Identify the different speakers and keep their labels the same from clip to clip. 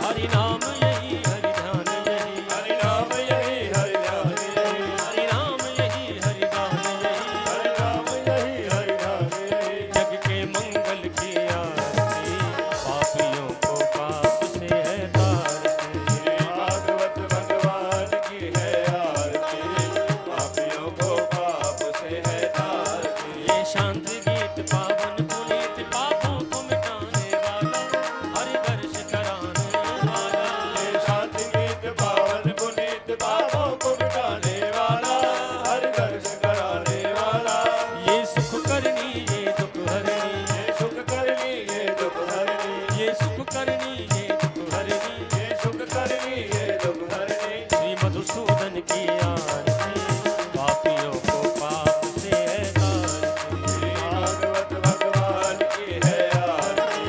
Speaker 1: हरि नाम यही हरि ध्यान यही,
Speaker 2: हरि नाम यही हरि ध्यान यही,
Speaker 1: हरि नाम यही हरि गान यही,
Speaker 2: हरि नाम यही हरि ध्यान यही।
Speaker 1: जग के मंगल की आरती, पापियों को पाप से है तारती।
Speaker 2: श्री भागवत भगवान की है आरती, पापियों को पाप से है तारती।
Speaker 1: ये शांत गीत पावन पुनीत, पापों को मिटाने वाला, हरि दर्श कराने वाला।
Speaker 2: ये शांत गीत पावन पुनीत, पापों को मिटाने वाला, हरि दर्श कराने वाला।
Speaker 1: ये सुख करनी ये दुख हरनी,
Speaker 2: ये सुख करनी ये दुख हरनी,
Speaker 1: ये सुख करनी ये दुख हरनी,
Speaker 2: ये सुख करनी ये दुख हरनी।
Speaker 1: श्री मधुसूदन की आरती, पापियों को पाप से है तारती।
Speaker 2: श्री भागवत भगवान की है आरती,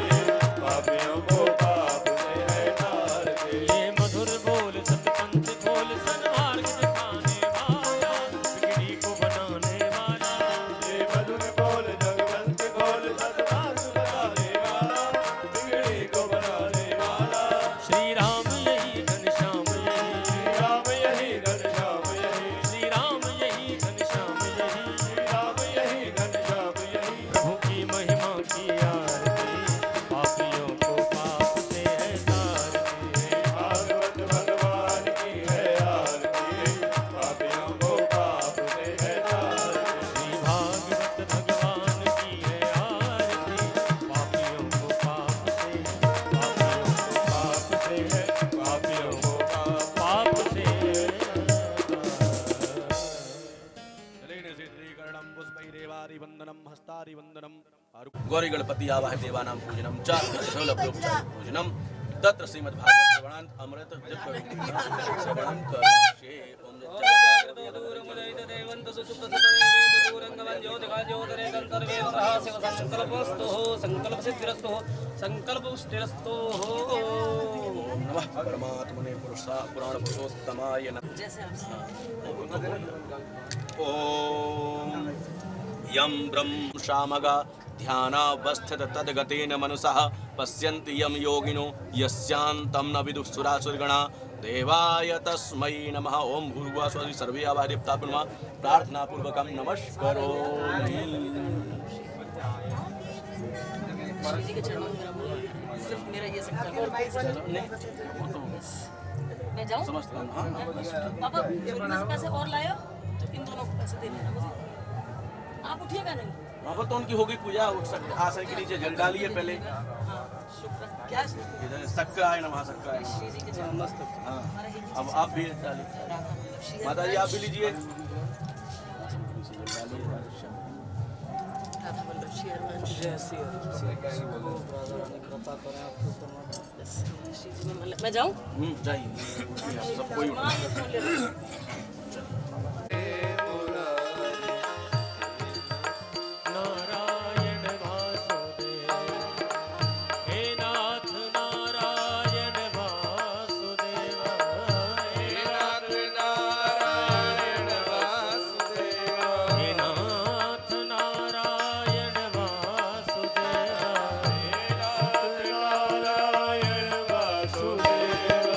Speaker 2: पापियों को पाप से है तारती।
Speaker 1: ये मधुर बोल सतपंथ खोल, सन्मार्ग दिखाने वाला, बिगड़ी को बनाने वाला।
Speaker 2: ये मधुर बोल जगवंत खोल, सतमार्ग बताने वाला, बिगड़ी को बनाने वाला।
Speaker 1: श्री राम यही घनश्याम यही,
Speaker 2: श्री राम यही घनश्याम यही,
Speaker 1: श्री राम यही घनश्याम यही,
Speaker 2: श्री राम यही घनश्याम यही।
Speaker 1: प्रभु की महिमा की आरती, पापियों को पाप से है तारती।
Speaker 2: भागवत भगवान की है आरती, पापियों को पाप से है तारती।
Speaker 1: श्री भागवत भगवान की है आरती, पापियों को पाप से, पापियों को पाप से है, पापियों को पाप से है।
Speaker 3: गौरी गणपति आवाह देवानां पूजनम च सौलभ्योपचार पूजनम तत्र श्रीमद्भागवत श्रवणांत अमृत श्रवणं करिष्ये। ओम नमः परमात्मने पुराण पुरुषोत्तमाय नमः। ओम यं ब्रह्म शामगा ध्यानावस्थित तद्गतेन मनसः पश्यन्ति यं योगिनो यस्यान्तं न विदुःसुरासुरगणा देवाय तस्मै नमः। ओम भूर्भुवः स्वः सर्वे आवाहदेवता ब्रह्मा प्रार्थना पूर्वकं नमस्करोमि।
Speaker 4: जी के चरणों में मेरा मुंह सिर्फ मेरा ये संकल्प मैं जाऊं
Speaker 3: समस्त हाँ
Speaker 4: पापा थोड़े से पैसे और लायो, इन दोनों को पैसे दे देना मुझे। आप उठिएगा नहीं?
Speaker 3: वहाँ पर तो उनकी होगी पूजा, उठ सकते आसन के नीचे जल डालिए पहले।
Speaker 4: शुक्र क्या
Speaker 3: इधर शक्कर आए ना वहाँ शक्कर आए।
Speaker 4: श्री जी के चरणों में
Speaker 3: हाँ अब आप भी डालिए, माता जी आप भी लीजिए।
Speaker 4: मैं जाऊं?
Speaker 3: जाइए सब कोई
Speaker 1: नारायण वासुदेव, हे नाथ नारायण वासुदेव, हे नाथ नारायण वासुदेव, हे नाथ नारायण वासुदेव, हे नाथ नारायण वासुदेव,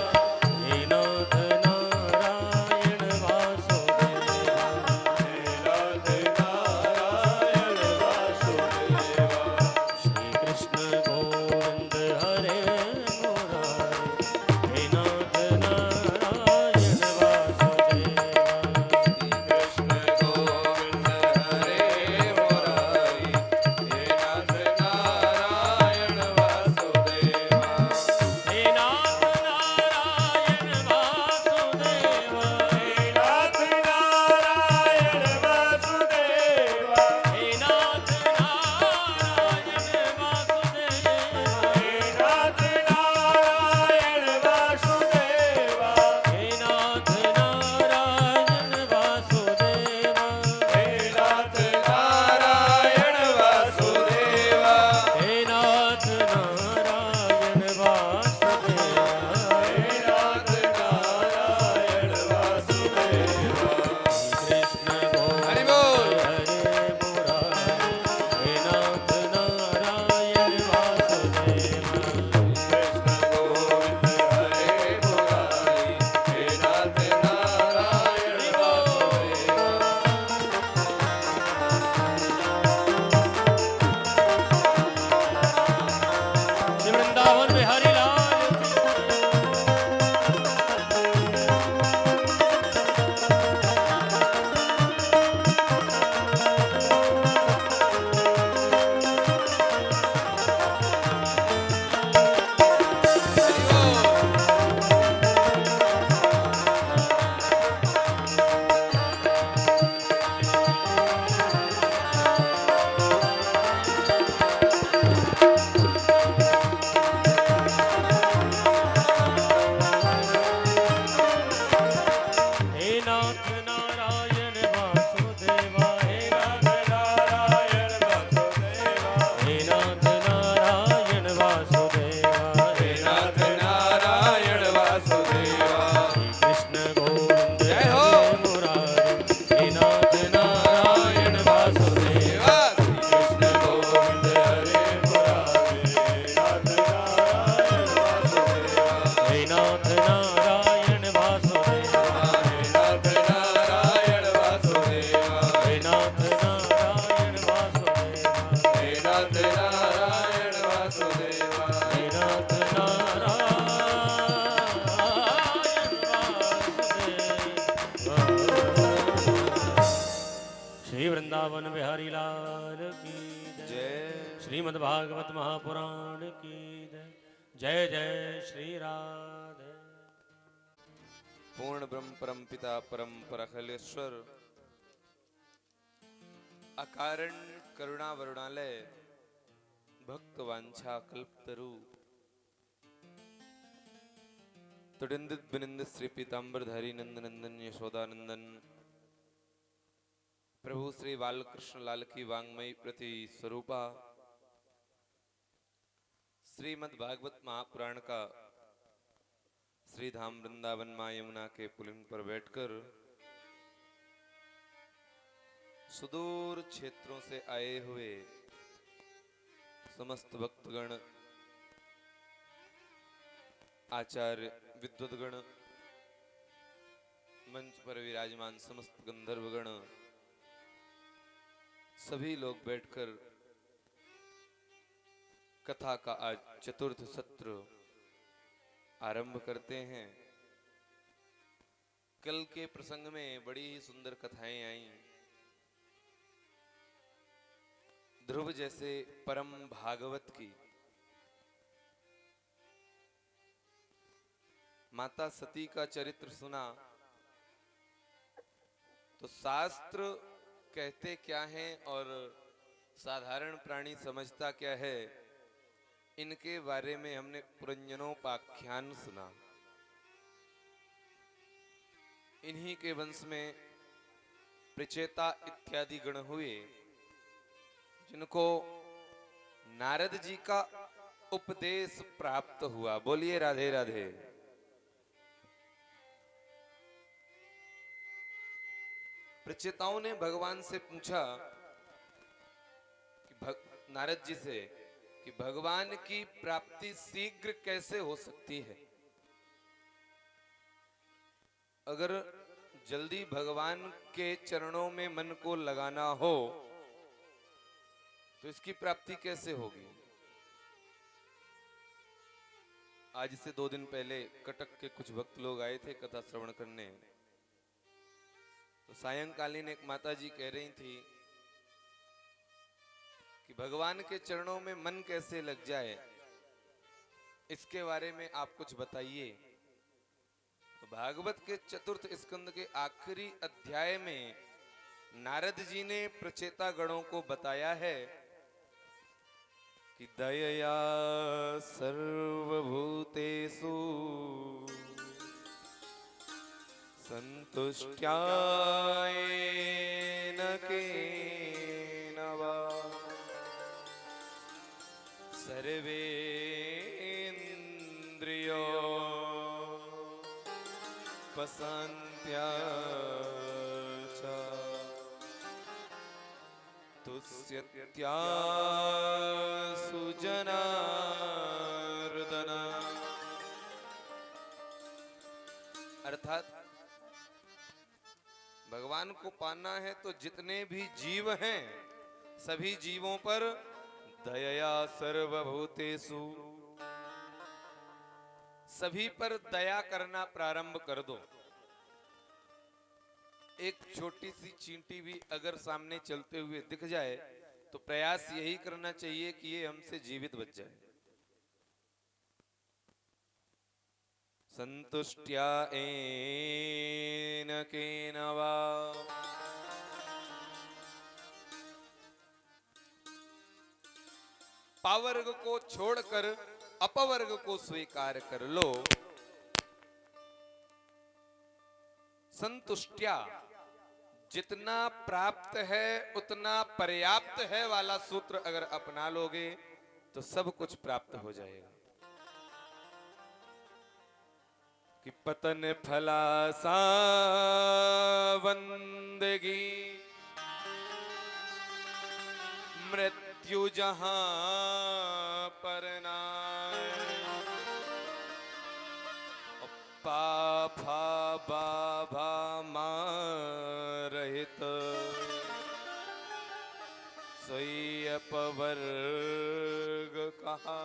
Speaker 1: हे नाथ नारायण वासुदेव। वृंदावन बिहारी लाल की जय।
Speaker 2: जय
Speaker 1: श्रीमद् भागवत महापुराण की जय। जय जय श्री राधे।
Speaker 2: पूर्ण ब्रह्म परम पिता परम परखलेश्वर अकारण करुणा वरुणालय भक्त वांछा कल्पतरु तुडिंदित बिनिंदित श्री पीताम्बरधारी नंद नंदन यशोदानंदन प्रभु श्री बालकृष्ण लाल की वांग्मयी प्रति स्वरूपा श्रीमद् भागवत महापुराण का श्री धाम वृंदावन मां यमुना के पुलिंग पर बैठकर सुदूर क्षेत्रों से आए हुए समस्त भक्तगण, आचार्य विद्वद्गण, मंच पर विराजमान समस्त गंधर्वगण, सभी लोग बैठकर कथा का आज चतुर्थ सत्र आरंभ करते हैं। कल के प्रसंग में बड़ी ही सुंदर कथाएं आई। ध्रुव जैसे परम भागवत की, माता सती का चरित्र सुना तो शास्त्र कहते क्या हैं और साधारण प्राणी समझता क्या है, इनके बारे में हमने पुरंजनोपाख्यान सुना। इन्हीं के वंश में प्रचेता इत्यादि गण हुए जिनको नारद जी का उपदेश प्राप्त हुआ। बोलिए राधे राधे। प्रचेताओं ने भगवान से पूछा कि नारद जी से कि भगवान की प्राप्ति शीघ्र कैसे हो सकती है। अगर जल्दी भगवान के चरणों में मन को लगाना हो तो इसकी प्राप्ति कैसे होगी। आज से 2 दिन पहले कटक के कुछ भक्त लोग आए थे कथा श्रवण करने। तो सायंकालीन एक माता जी कह रही थी कि भगवान के चरणों में मन कैसे लग जाए, इसके बारे में आप कुछ बताइए। तो भागवत के चतुर्थ स्कंद के आखिरी अध्याय में नारद जी ने प्रचेता गणों को बताया है कि दयया सर्वभूतेषु संतुष्ट्यायेन केन वा सर्वेन्द्रियो पसन्त्या च तुष्यत्यासु जनार्दन। अर्थात भगवान को पाना है तो जितने भी जीव हैं सभी जीवों पर दयया सर्वभूतेषु, सभी पर दया करना प्रारंभ कर दो। एक छोटी सी चींटी भी अगर सामने चलते हुए दिख जाए तो प्रयास यही करना चाहिए कि ये हमसे जीवित बच जाए। संतुष्ट्या एन केन वा पावर्ग को छोड़कर अपवर्ग को स्वीकार कर लो। संतुष्ट्या जितना प्राप्त है उतना पर्याप्त है वाला सूत्र अगर अपना लोगे तो सब कुछ प्राप्त हो जाएगा। कि पतन फलासा वंदगी मृत्यु जहां पर नाय पाफा बाभा मारहित सोई अपवर्ग कहा।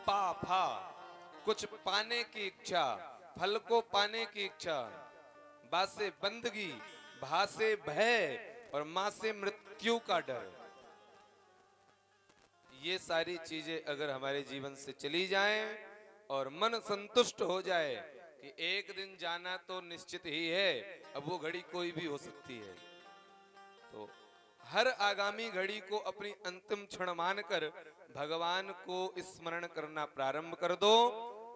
Speaker 2: पाफा कुछ पाने की इच्छा, फल को पाने की इच्छा, बासे बंदगी भा से भय और मां से मृत्यु का डर। ये सारी चीजें अगर हमारे जीवन से चली जाएं और मन संतुष्ट हो जाए कि एक दिन जाना तो निश्चित ही है, अब वो घड़ी कोई भी हो सकती है, तो हर आगामी घड़ी को अपनी अंतिम क्षण मानकर भगवान को स्मरण करना प्रारंभ कर दो।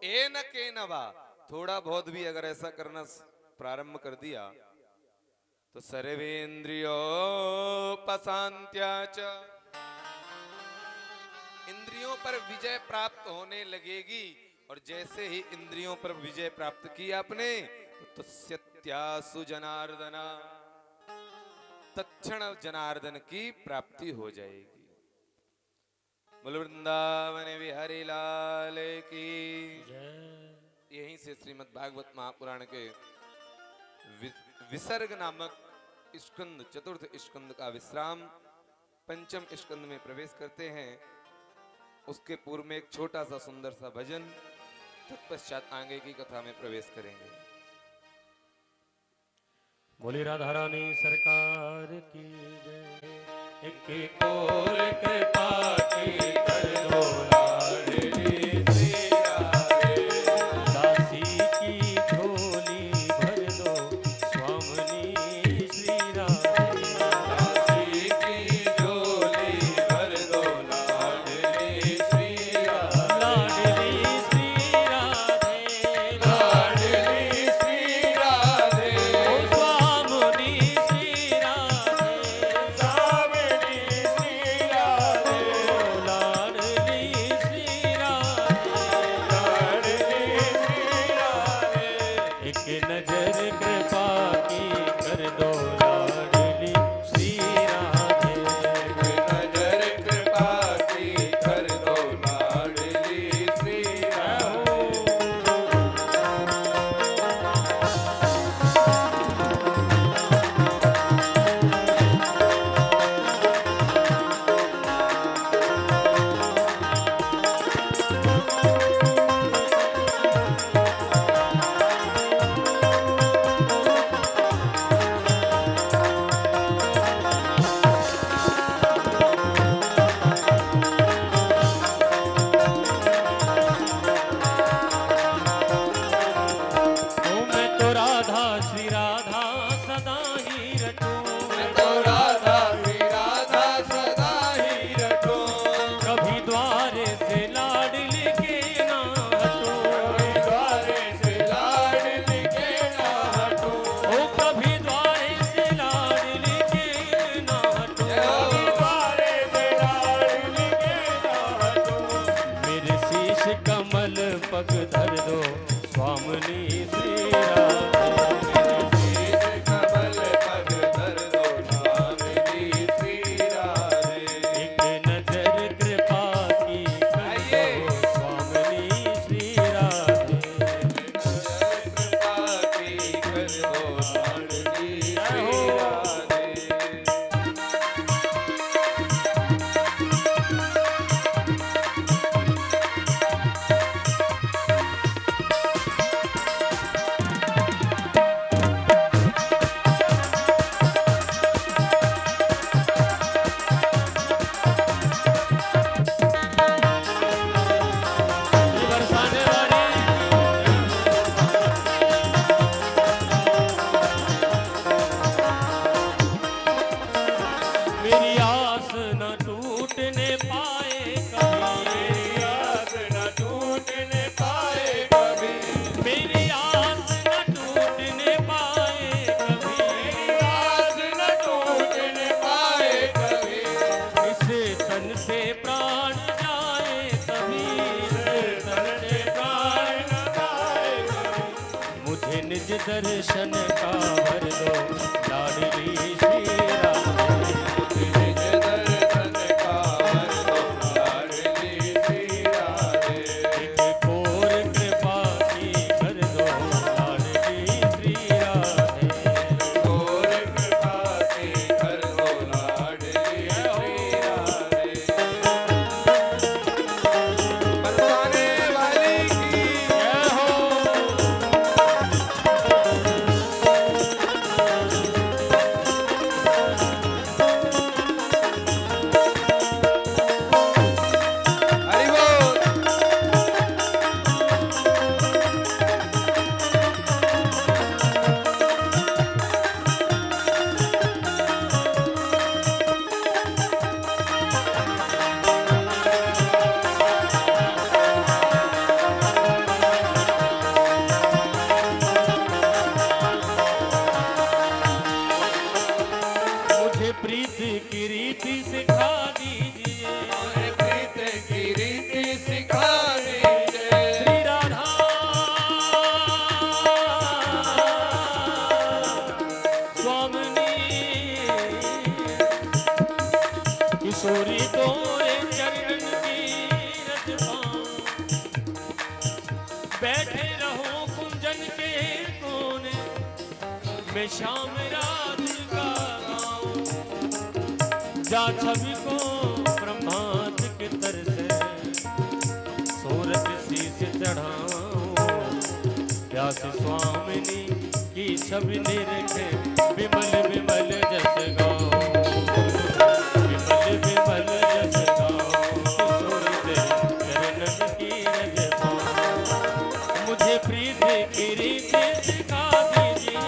Speaker 2: ए न के नवा, थोड़ा बहुत भी अगर ऐसा करना प्रारंभ कर दिया तो सर्वेन्द्रियोपशांत्या च, इंद्रियों पर विजय प्राप्त होने लगेगी। और जैसे ही इंद्रियों पर विजय प्राप्त की आपने तो तुस्यत्यासु जनार्दना, तत्क्षण जनार्दन की प्राप्ति हो जाएगी। बोल वृंदावन बिहारी लाल की। यहीं से श्रीमद् भागवत महापुराण के विसर्ग नामक स्कंद, चतुर्थ स्कंद का विश्राम पंचम स्कंद में प्रवेश करते हैं। उसके पूर्व में एक छोटा सा सुंदर सा भजन, तत्पश्चात आगे की कथा में प्रवेश करेंगे।
Speaker 1: बोली राधा रानी सरकार की जय। एक और कृपा की कर दो लाडली श्री राधे, दासी की झोली भर दो स्वामिनी श्री राधे, दासी की झोली भर दो लाडली श्री राधे, लाडली श्री राधे, लाडली श्री राधे, ओ स्वामिनी श्री राधे, स्वामिनी श्री राधे, ओ लाडली श्री राधे, लाडली श्री राधे, एक नजर कृपा की कर दो लाडली श्री राधे, एक नजर कृपा की कर दो लाडली श्री राधे। मैं तो राधा श्री राधा सदा ही रटूं, मैं तो राधा श्री राधा सदा ही रटूं, कभी द्वारे से लाडली के ना हटूं, कभी द्वारे से लाडली के ना हटूं, ओ कभी द्वारे से लाडली के ना हटूं, कभी द्वारे से लाडली के ना हटूं, मेरे शीश कमल पग धर दो स्वामिनी श्री राधे, शीश कमल पग धर दो स्वामिनी श्री राधे, एक नजर कृपा की कर दो स्वामिनी श्री राधे, कृपा की कर दो स्वामिनी श्री राधे। बरसाने वाली मेरी आस न टूटने पाए कभी, मेरी आस न टूटने पाए कभी, मेरी आस न टूटने पाए कभी, मेरी आस न टूटने पाए कभी, इसे तन से प्राण जाए कभी, इसे तन से प्राण न जाए कभी, मुझे निज दर्शन का भर दो लाडली श्री राधे, निज दर्शन का भर दो लाडली श्री राधे, एक और कृपा की कर दो लाडली श्री राधे, एक और कृपा की कर दो लाडली श्री राधे।
Speaker 2: बरसाने वाली की
Speaker 1: जय हो। प्रीत की रीति सिखा दीजिए,
Speaker 2: प्रीत की रीति सिखा दीजिए।
Speaker 1: श्री राधा स्वामिनी किशोरी तोरे चरण की रज पाऊं, बैठे रहो कुंजन के कोने में शाम रात का गाऊं, जा छवि को ब्रह्मांड के तरसे सूरज शीश चढ़ाऊं, प्यास स्वामिनी की छवि निरखे विमल विमल जस गाऊं, विमल विमल जस गाऊं, किशोरी तेरे चरणन की रज पाऊं, मुझे प्रीत की रीति सिखा दीजिए,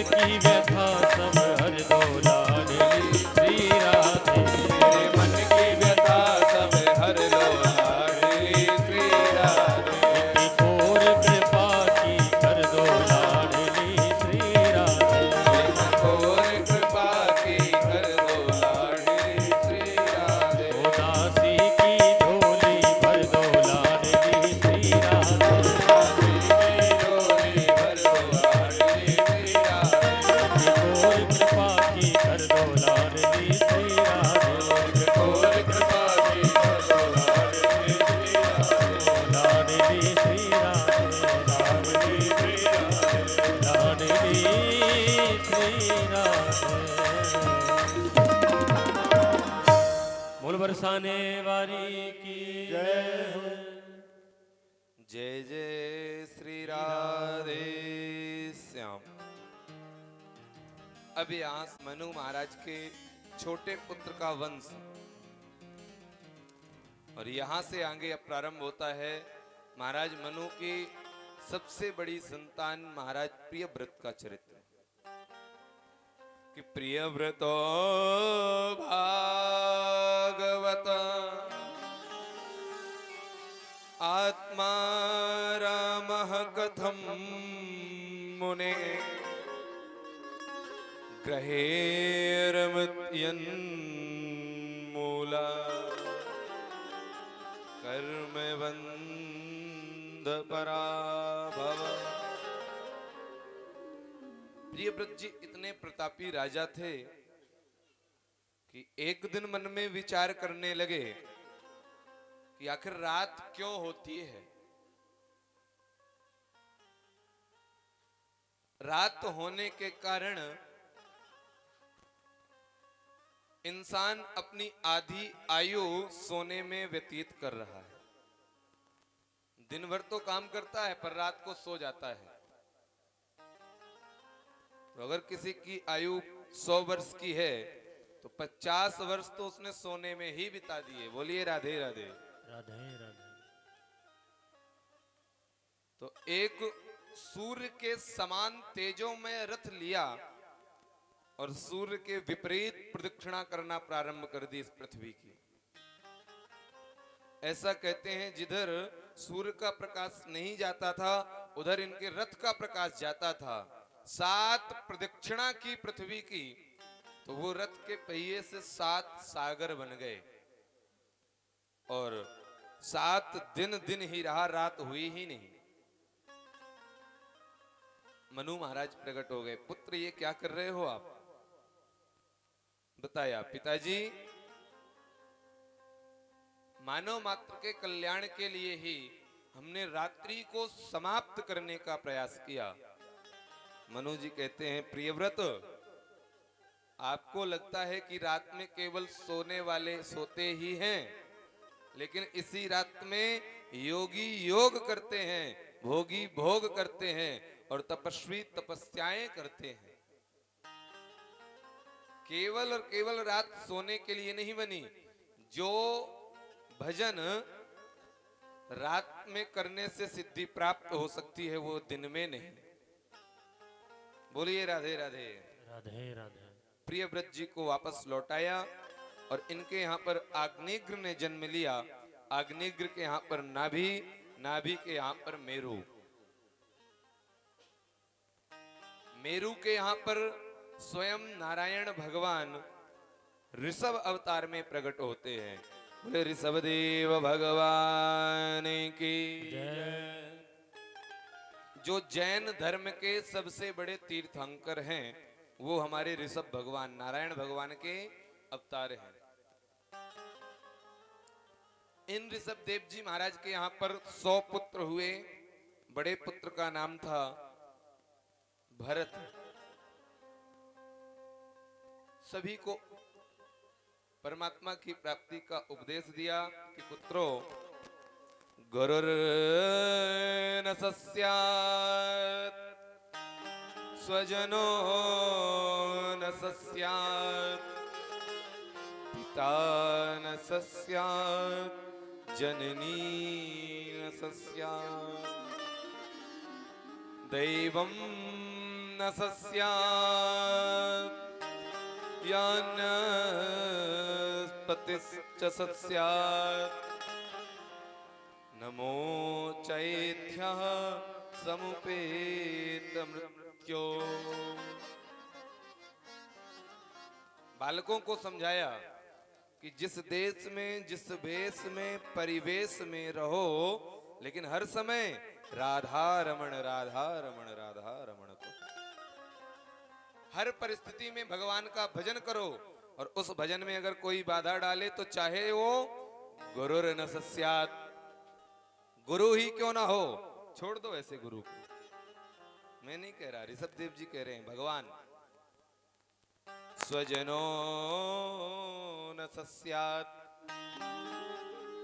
Speaker 1: की व्यथा सब हर डोला रे श्री राधे,
Speaker 2: मेरे मन की व्यथा सब हर लोला रे श्री राधे।
Speaker 1: की घोर कृपा की कर डोला रे श्री राधे,
Speaker 2: घोर कृपा की कर डोला रे श्री राधे।
Speaker 1: उदासी की झोली भर डोला रे श्री राधे,
Speaker 2: डोली भर डोला रे श्री राधे।
Speaker 1: घोर कृपा की कर डोला रे श्री राधे,
Speaker 2: घोर कृपा की कर डोला रे श्री राधे।
Speaker 1: लाडली श्री राधे, लाडली श्री राधे, लाडली श्री राधे। मूल बरसाने वाली की जय हो।
Speaker 2: जय जय श्री राधे श्याम। अब यहाँ मनु महाराज के छोटे पुत्र का वंश, और यहाँ से आगे अब प्रारंभ होता है महाराज मनु की सबसे बड़ी संतान महाराज प्रियव्रत का चरित्र, कि प्रियव्रतो भागवत आत्मा रामः कथम मुने ग्रहेरमत्यन्मूला कर्मबन्ध पराभव। प्रियव्रत जी इतने प्रतापी राजा थे कि एक दिन मन में विचार करने लगे कि आखिर रात क्यों होती है। रात होने के कारण इंसान अपनी आधी आयु सोने में व्यतीत कर रहा है। दिन भर तो काम करता है पर रात को सो जाता है। तो अगर किसी की आयु 100 वर्ष की है तो 50 वर्ष तो उसने सोने में ही बिता दिए। बोलिए राधे राधे।
Speaker 1: राधे राधे।
Speaker 2: तो एक सूर्य के समान तेजोमय रथ लिया और सूर्य के विपरीत प्रदक्षिणा करना प्रारंभ कर दी इस पृथ्वी की। ऐसा कहते हैं जिधर सूर्य का प्रकाश नहीं जाता था उधर इनके रथ का प्रकाश जाता था। 7 प्रदक्षिणा की पृथ्वी की तो वो रथ के पहिए से 7 सागर बन गए और 7 दिन ही रहा, रात हुई ही नहीं। मनु महाराज प्रकट हो गए। पुत्र ये क्या कर रहे हो आप? बताया पिताजी मानव मात्र के कल्याण के लिए ही हमने रात्रि को समाप्त करने का प्रयास किया। मनु जी कहते हैं प्रियव्रत आपको लगता है कि रात में केवल सोने वाले सोते ही हैं, लेकिन इसी रात में योगी योग करते हैं, भोगी भोग करते हैं और तपस्वी तपस्याएं करते हैं। केवल और केवल रात सोने के लिए नहीं बनी। जो भजन रात में करने से सिद्धि प्राप्त हो सकती है वो दिन में नहीं। बोलिए राधे राधे।
Speaker 1: राधे राधे।
Speaker 2: प्रियव्रत जी को वापस लौटाया और इनके यहाँ पर आग्नेयग्र ने जन्म लिया। आग्नेयग्र के यहाँ पर नाभि, नाभि के यहाँ पर मेरु, मेरु के यहाँ पर स्वयं नारायण भगवान ऋषभ अवतार में प्रकट होते हैं। बोले ऋषभदेव भगवान की। जो जैन धर्म के सबसे बड़े तीर्थंकर हैं वो हमारे ऋषभ भगवान नारायण भगवान के अवतार हैं। इन ऋषभ देव जी महाराज के यहाँ पर 100 पुत्र हुए। बड़े पुत्र का नाम था भरत। सभी को परमात्मा की प्राप्ति का उपदेश दिया कि पुत्रों, गुरुर न सस्यात् स्वजनो न सस्यात् पिता न सस्यात् जननी न सस्यात् दैवं न सस्यात् पतिश्च सस्यात् नमो चैत्यः समुपेत मृत्यो। बालकों को समझाया कि जिस देश में, जिस वेश में, परिवेश में रहो, लेकिन हर समय राधा रमण राधा रमण राधा रमण को। हर परिस्थिति में भगवान का भजन करो, और उस भजन में अगर कोई बाधा डाले तो चाहे वो गुरुर न सस्यात्, गुरु ही क्यों ना हो, छोड़ दो ऐसे गुरु को। मैं नहीं कह रहा, ऋषभ देव जी कह रहे हैं, भगवान। स्वजनो न सस्यात्,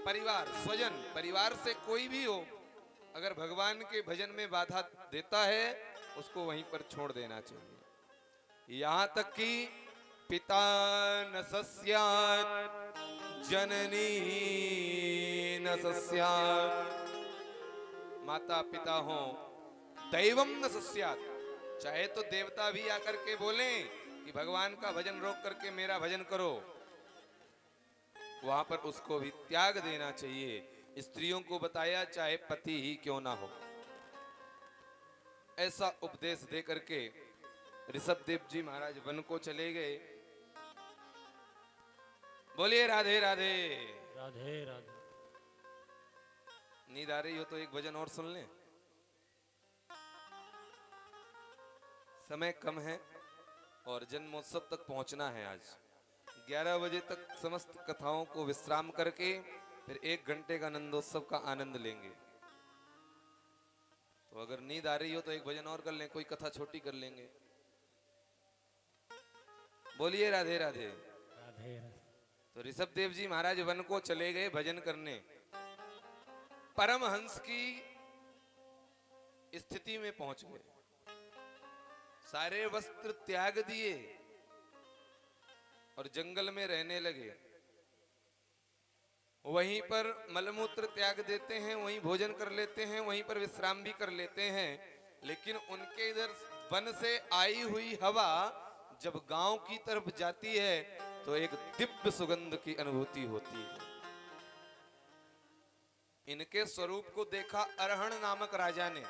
Speaker 2: परिवार, स्वजन, परिवार से कोई भी हो, अगर भगवान के भजन में बाधा देता है उसको वहीं पर छोड़ देना चाहिए। यहां तक कि पिता न सस्यात् जननी न सस्यात्, माता पिता हो, दैवम न सस्यात्, चाहे तो देवता भी आकर के बोलें कि भगवान का भजन रोक करके मेरा भजन करो, वहां पर उसको भी त्याग देना चाहिए। स्त्रियों को बताया चाहे पति ही क्यों ना हो। ऐसा उपदेश दे करके ऋषभ देव जी महाराज वन को चले गए। बोलिए राधे राधे।
Speaker 1: राधे राधे।
Speaker 2: नींद आ रही हो तो एक भजन और सुन लें। समय कम है और जन्मोत्सव तक पहुंचना है। आज 11 बजे तक समस्त कथाओं को विश्राम करके फिर 1 घंटे का नंदोत्सव का आनंद लेंगे। तो अगर नींद आ रही हो तो एक भजन और कर लें, कोई कथा छोटी कर लेंगे। बोलिए राधे राधे।
Speaker 1: राधे राधे।
Speaker 2: तो ऋषभ देव जी महाराज वन को चले गए भजन करने। परमहंस की स्थिति में पहुंच गए। सारे वस्त्र त्याग दिए और जंगल में रहने लगे। वहीं पर मलमूत्र त्याग देते हैं, वहीं भोजन कर लेते हैं, वहीं पर विश्राम भी कर लेते हैं। लेकिन उनके इधर वन से आई हुई हवा जब गांव की तरफ जाती है तो एक दिव्य सुगंध की अनुभूति होती है। इनके स्वरूप को देखा अरहण नामक राजा ने,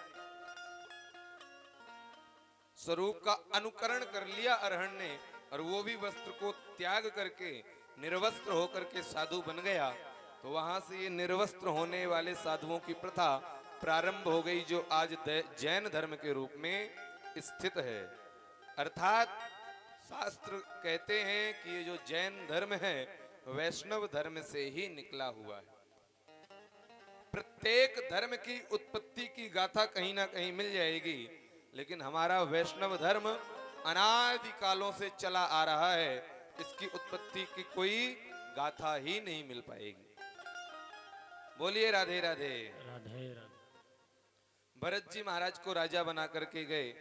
Speaker 2: स्वरूप का अनुकरण कर लिया अरहण ने, और वो भी वस्त्र को त्याग करके निर्वस्त्र होकर के साधु बन गया। तो वहां से ये निर्वस्त्र होने वाले साधुओं की प्रथा प्रारंभ हो गई, जो आज जैन धर्म के रूप में स्थित है। अर्थात शास्त्र कहते हैं कि ये जो जैन धर्म है वैष्णव धर्म से ही निकला हुआ है। प्रत्येक धर्म की उत्पत्ति की गाथा कहीं ना कहीं मिल जाएगी, लेकिन हमारा वैष्णव धर्म अनादि कालों से चला आ रहा है। इसकी उत्पत्ति की कोई गाथा ही नहीं मिल पाएगी। बोलिए राधे राधे।
Speaker 1: राधे राधे।
Speaker 2: भरत जी महाराज को राजा बना करके गए।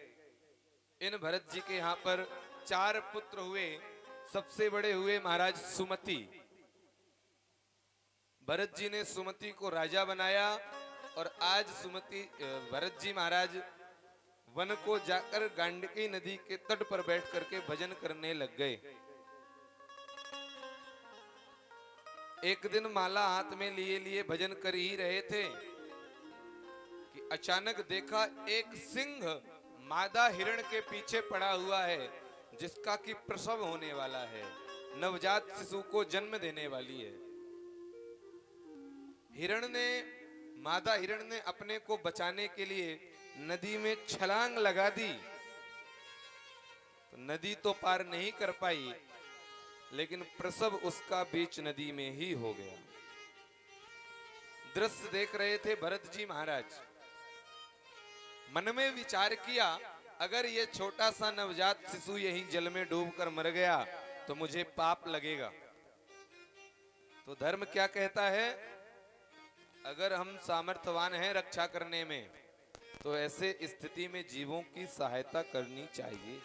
Speaker 2: इन भरत जी के यहाँ पर 4 पुत्र हुए। सबसे बड़े हुए महाराज सुमति। भरत जी ने सुमति को राजा बनाया और आज सुमति भरत जी महाराज वन को जाकर गांडकी नदी के तट पर बैठ करके भजन करने लग गए। एक दिन माला हाथ में लिए लिए भजन कर ही रहे थे कि अचानक देखा एक सिंह मादा हिरण के पीछे पड़ा हुआ है, जिसका कि प्रसव होने वाला है, नवजात शिशु को जन्म देने वाली है। मादा हिरण ने अपने को बचाने के लिए नदी में छलांग लगा दी। तो नदी तो पार नहीं कर पाई, लेकिन प्रसव उसका बीच नदी में ही हो गया। दृश्य देख रहे थे भरत जी महाराज। मन में विचार किया, अगर ये छोटा सा नवजात शिशु यही जल में डूबकर मर गया तो मुझे पाप लगेगा। तो धर्म क्या कहता है, अगर हम सामर्थ्यवान हैं रक्षा करने में, तो ऐसे स्थिति में जीवों की सहायता करनी चाहिए।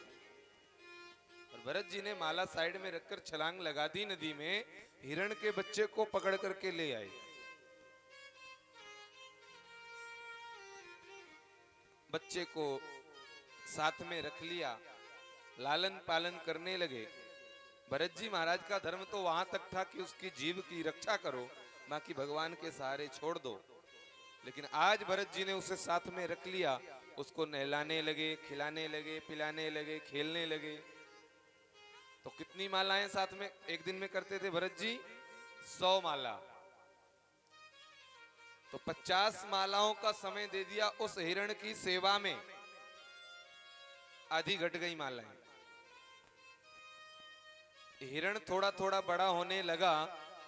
Speaker 2: और भरत जी ने माला साइड में रखकर छलांग लगा दी नदी में, हिरण के बच्चे को पकड़ करके ले आए। बच्चे को साथ में रख लिया, लालन पालन करने लगे। भरत जी महाराज का धर्म तो वहां तक था कि उसकी जीव की रक्षा करो, बाकी भगवान के सहारे छोड़ दो। लेकिन आज भरत जी ने उसे साथ में रख लिया, उसको नहलाने लगे, खिलाने लगे, पिलाने लगे, खेलने लगे। तो कितनी मालाएं साथ में एक दिन में करते थे भरत जी? 100 माला। तो 50 मालाओं का समय दे दिया उस हिरण की सेवा में, आधी घट गई मालाएं। हिरण थोड़ा थोड़ा बड़ा होने लगा,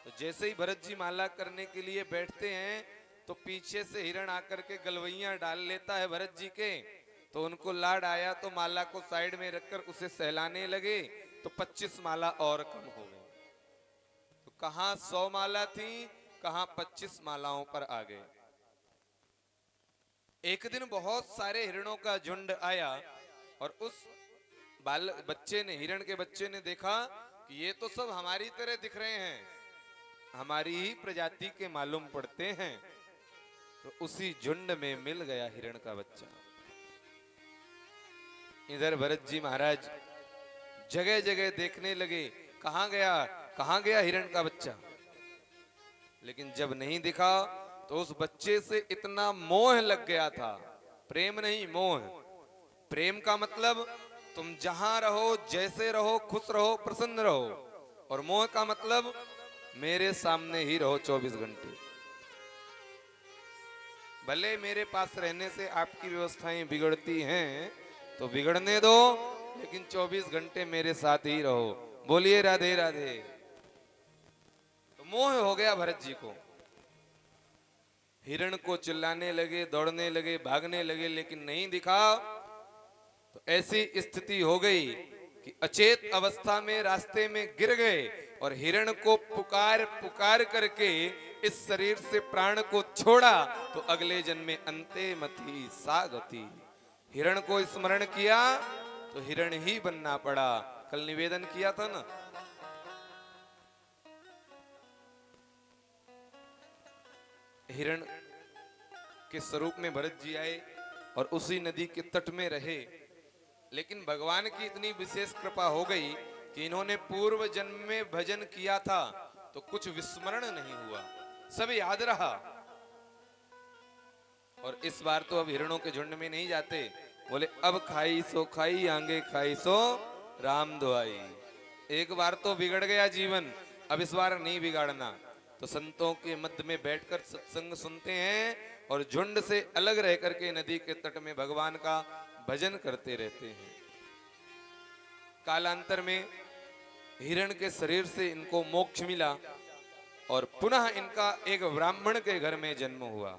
Speaker 2: तो जैसे ही भरत जी माला करने के लिए बैठते हैं तो पीछे से हिरण आकर के गलवैया डाल लेता है भरत जी के। तो उनको लाड आया तो माला को साइड में रखकर उसे सहलाने लगे, तो 25 माला और कम हो गई। तो कहां 100 माला थी, कहां 25 मालाओं पर आ गए। एक दिन बहुत सारे हिरणों का झुंड आया और उस हिरण के बच्चे ने देखा कि ये तो सब हमारी तरह दिख रहे हैं, हमारी ही प्रजाति के मालूम पड़ते हैं। तो उसी झुंड में मिल गया हिरण का बच्चा। इधर भरत जी महाराज जगह जगह देखने लगे, कहां गया हिरण का बच्चा। लेकिन जब नहीं दिखा तो उस बच्चे से इतना मोह लग गया था, प्रेम नहीं मोह। प्रेम का मतलब तुम जहां रहो, जैसे रहो, खुश रहो, प्रसन्न रहो। और मोह का मतलब मेरे सामने ही रहो 24 घंटे। भले मेरे पास रहने से आपकी व्यवस्थाएं बिगड़ती हैं तो बिगड़ने दो, लेकिन 24 घंटे मेरे साथ ही रहो। बोलिए राधे राधे। तो मोह हो गया भरत जी को। हिरण को चिल्लाने लगे, दौड़ने लगे, भागने लगे, लेकिन नहीं दिखा। तो ऐसी स्थिति हो गई कि अचेत अवस्था में रास्ते में गिर गए और हिरण को पुकार पुकार करके इस शरीर से प्राण को छोड़ा। तो अगले जन्म में अंते मति सागति, हिरण को स्मरण किया तो हिरण ही बनना पड़ा। कल निवेदन किया था ना, हिरण के स्वरूप में भरत जी आए और उसी नदी के तट में रहे। लेकिन भगवान की इतनी विशेष कृपा हो गई कि इन्होंने पूर्व जन्म में भजन किया था तो कुछ विस्मरण नहीं हुआ, सब याद रहा। और इस बार तो अब हिरणों के झुंड में नहीं जाते, बोले अब खाई सो खाई, आगे खाई सो राम दुआई। एक बार तो बिगड़ गया जीवन, अब इस बार नहीं बिगाड़ना। तो संतों के मध्य में बैठकर सत्संग सुनते हैं और झुंड से अलग रह करके नदी के तट में भगवान का भजन करते रहते हैं। कालांतर में हिरण के शरीर से इनको मोक्ष मिला और पुनः इनका एक ब्राह्मण के घर में जन्म हुआ।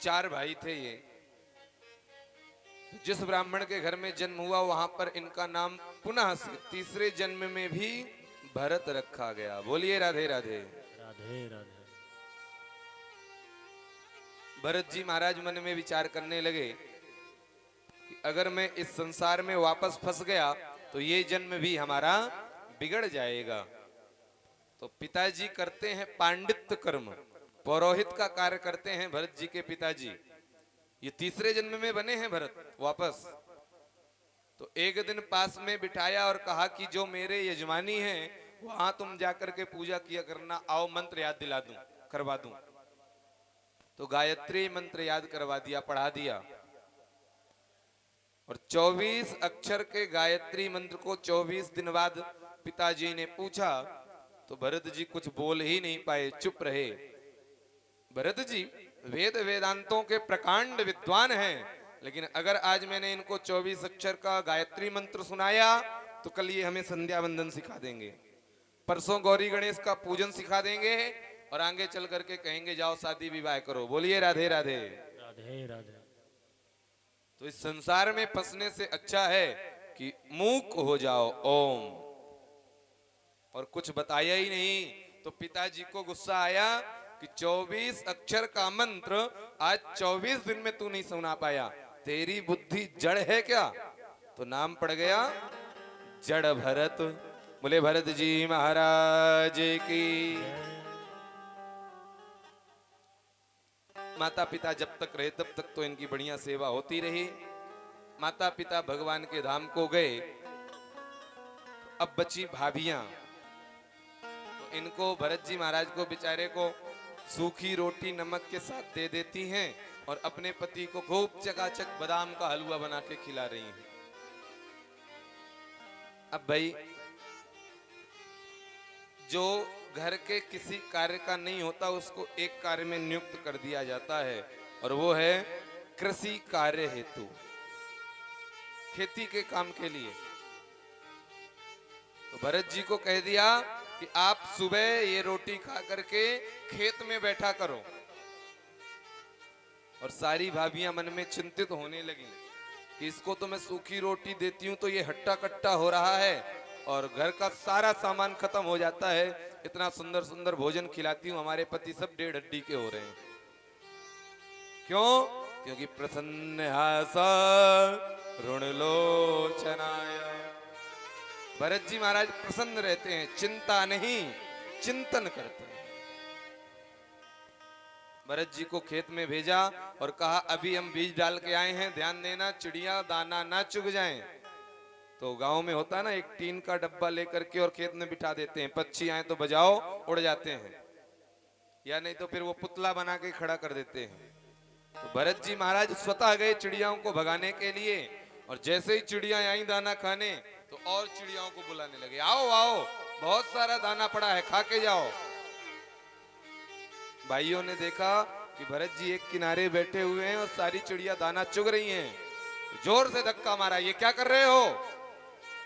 Speaker 2: 4 भाई थे ये। जिस ब्राह्मण के घर में जन्म हुआ वहां पर इनका नाम पुनः से तीसरे जन्म में भी भरत रखा गया। बोलिए राधे राधे।
Speaker 1: राधे राधे।
Speaker 2: भरत जी महाराज मन में विचार करने लगे कि अगर मैं इस संसार में वापस फंस गया तो ये जन्म भी हमारा बिगड़ जाएगा। तो पिताजी करते हैं पांडित्य कर्म, पौरोहित का कार्य करते हैं भरत जी के पिताजी। ये तीसरे जन्म में बने हैं भरत वापस। तो एक दिन पास में बिठाया और कहा कि जो मेरे यजमानी हैं वहां तुम जाकर के पूजा किया करना, आओ मंत्र याद दिला दूं, करवा दूं। तो गायत्री मंत्र याद करवा दिया, पढ़ा दिया। और 24 अक्षर के गायत्री मंत्र को 24 दिन बाद पिताजी ने पूछा तो भरत जी कुछ बोल ही नहीं पाए, चुप रहे। भरत जी वेद वेदांतों के प्रकांड विद्वान हैं, लेकिन अगर आज मैंने इनको 24 अक्षर का गायत्री मंत्र सुनाया तो कल ये हमें संध्या वंदन सिखा देंगे, परसों गौरी गणेश का पूजन सिखा देंगे और आगे चल करके कहेंगे जाओ शादी विवाह करो। बोलिए राधे राधे।
Speaker 1: राधे राधे।
Speaker 2: तो इस संसार में फंसने से अच्छा है कि मूक हो जाओ ओम। और कुछ बताया ही नहीं तो पिताजी को गुस्सा आया कि 24 अक्षर का मंत्र आज 24 दिन में तू नहीं सुना पाया, तेरी बुद्धि जड़ है क्या? तो नाम पड़ गया जड़ भरत। बोले भरत जी महाराज की। माता पिता जब तक रहे तब तक तो इनकी बढ़िया सेवा होती रही। माता पिता भगवान के धाम को गए, अब बची भाभियां। तो इनको भरत जी महाराज को बेचारे को सूखी रोटी नमक के साथ दे देती हैं और अपने पति को खूब चकाचक बादाम का हलवा बना के खिला रही हैं। अब भाई जो घर के किसी कार्य का नहीं होता उसको एक कार्य में नियुक्त कर दिया जाता है और वो है कृषि कार्य हेतु, खेती के काम के लिए। तो भरत जी को कह दिया कि आप सुबह ये रोटी खा करके खेत में बैठा करो। और सारी भाभियां मन में चिंतित होने लगी कि इसको तो मैं सूखी रोटी देती हूं तो ये हट्टा कट्टा हो रहा है और घर का सारा सामान खत्म हो जाता है, इतना सुंदर सुंदर भोजन खिलाती हूं, हमारे पति सब 1.5 हड्डी के हो रहे हैं। क्यों? क्योंकि प्रसन्न हासा ऋण लोचनाय। भरत जी महाराज प्रसन्न रहते हैं, चिंता नहीं चिंतन करते हैं। भरत जी को खेत में भेजा और कहा अभी हम बीज डाल के आए हैं, ध्यान देना चिड़िया दाना ना चुग जाएं। तो गांव में होता है ना, एक टीन का डब्बा लेकर के और खेत में बिठा देते हैं, पक्षी आए तो बजाओ उड़ जाते हैं, या नहीं तो फिर वो पुतला बना के खड़ा कर देते हैं। तो भरत जी महाराज स्वतः गए चिड़ियाओं को भगाने के लिए और जैसे ही चिड़िया आई दाना खाने तो और चिड़ियाओं को बुलाने लगे, आओ आओ बहुत सारा दाना पड़ा है, खा के जाओ। भाइयों ने देखा कि भरत जी एक किनारे बैठे हुए हैं और सारी चिड़िया दाना चुग रही हैं। जोर से धक्का मारा, ये क्या कर रहे हो?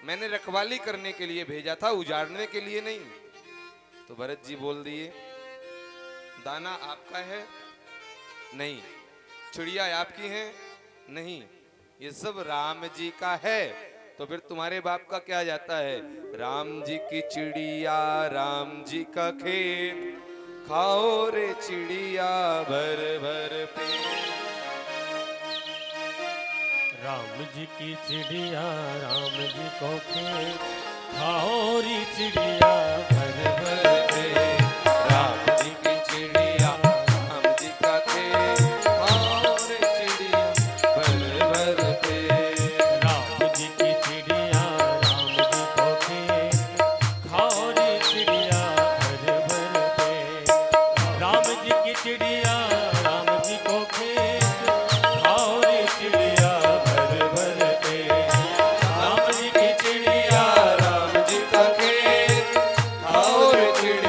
Speaker 2: मैंने रखवाली करने के लिए भेजा था, उजाड़ने के लिए नहीं। तो भरत जी बोल दिए दाना आपका है? नहीं। चिड़िया आपकी है? नहीं। ये सब राम जी का है। तो फिर तुम्हारे बाप का क्या जाता है? राम जी की चिड़िया राम जी का खेत, खाओ रे चिड़िया भर भर पेट।
Speaker 1: राम जी की चिड़िया राम जी को खेत, खाओ री चिड़िया भर भर पेट।
Speaker 2: राम जी की चिड़िया राम जी का खेत, खाओ रे चिड़िया भर भर पेट।
Speaker 1: राम जी की चिड़िया राम जी को खेत, खाओ री चिड़िया भर भर पेट। राम जी की चिड़िया राम जी को खेत, खाओ री चिड़िया भर भर पेट।
Speaker 2: राम जी की चिड़िया राम जी का खेत, खाओ रे चिड़िया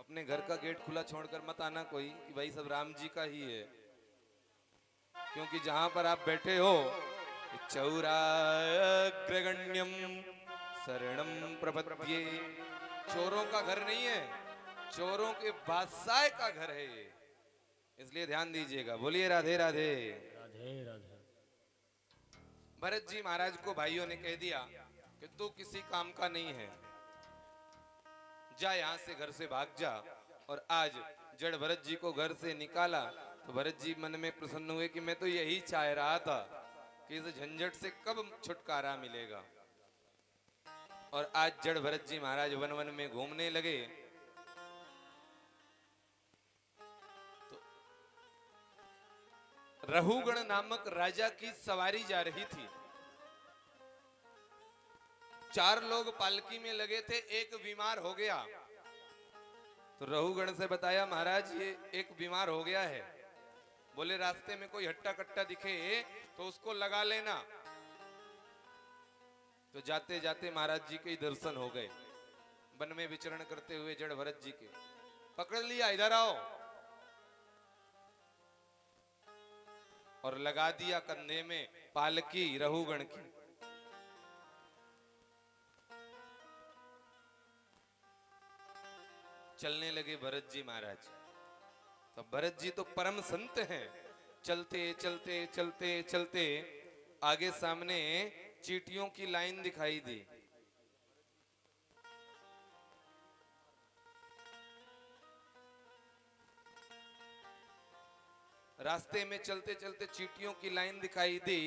Speaker 2: अपने घर का गेट खुला छोड़कर मत आना कोई कि भाई सब राम जी का ही है, क्योंकि जहां पर आप बैठे हो चौराग्रगण्यम शरणम प्रपद्ये, चोरों का घर नहीं है, चोरों के बादशाह का घर है ये, इसलिए ध्यान दीजिएगा। बोलिए राधे राधे।
Speaker 1: राधे राधे।
Speaker 2: भरत जी महाराज को भाइयों ने कह दिया कि तू किसी काम का नहीं है, जा यहां से, घर से भाग जा। और आज जड़ भरत जी को घर से निकाला तो भरत जी मन में प्रसन्न हुए कि मैं तो यही चाह रहा था कि इस झंझट से कब छुटकारा मिलेगा। और आज जड़ भरत जी महाराज वन वन में घूमने लगे तो रहुगण नामक राजा की सवारी जा रही थी। 4 लोग पालकी में लगे थे, एक बीमार हो गया तो रहुगण से बताया महाराज ये एक बीमार हो गया है। बोले रास्ते में कोई हट्टा कट्टा दिखे तो उसको लगा लेना। तो जाते जाते महाराज जी के दर्शन हो गए, वन में विचरण करते हुए जड़ भरत जी के पकड़ लिया, इधर आओ, और लगा दिया कंधे में पालकी रहुगण की। चलने लगे भरत जी महाराज। तो भरत जी तो परम संत हैं, चलते चलते चलते चलते आगे सामने चींटियों की लाइन दिखाई दी। रास्ते में चलते चलते चींटियों की लाइन दिखाई दी,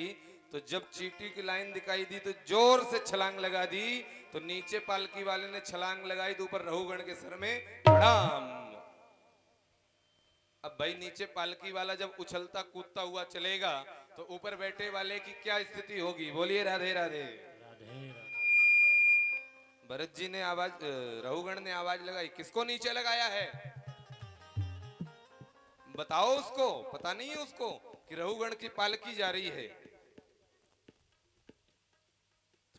Speaker 2: तो जब चींटी की लाइन दिखाई दी तो जोर से छलांग लगा दी। तो नीचे पालकी वाले ने छलांग लगाई तो ऊपर रहुगण के सर में धड़ाम। अब भाई नीचे पालकी वाला जब उछलता कूदता हुआ चलेगा तो ऊपर बैठे वाले की क्या स्थिति होगी। बोलिए राधे राधे।
Speaker 1: राधे राधे।
Speaker 2: भरत जी ने आवाज, रहुगण ने आवाज लगाई, किसको नीचे लगाया है, बताओ उसको, पता नहीं है उसको कि रहुगण की पालकी जा रही है।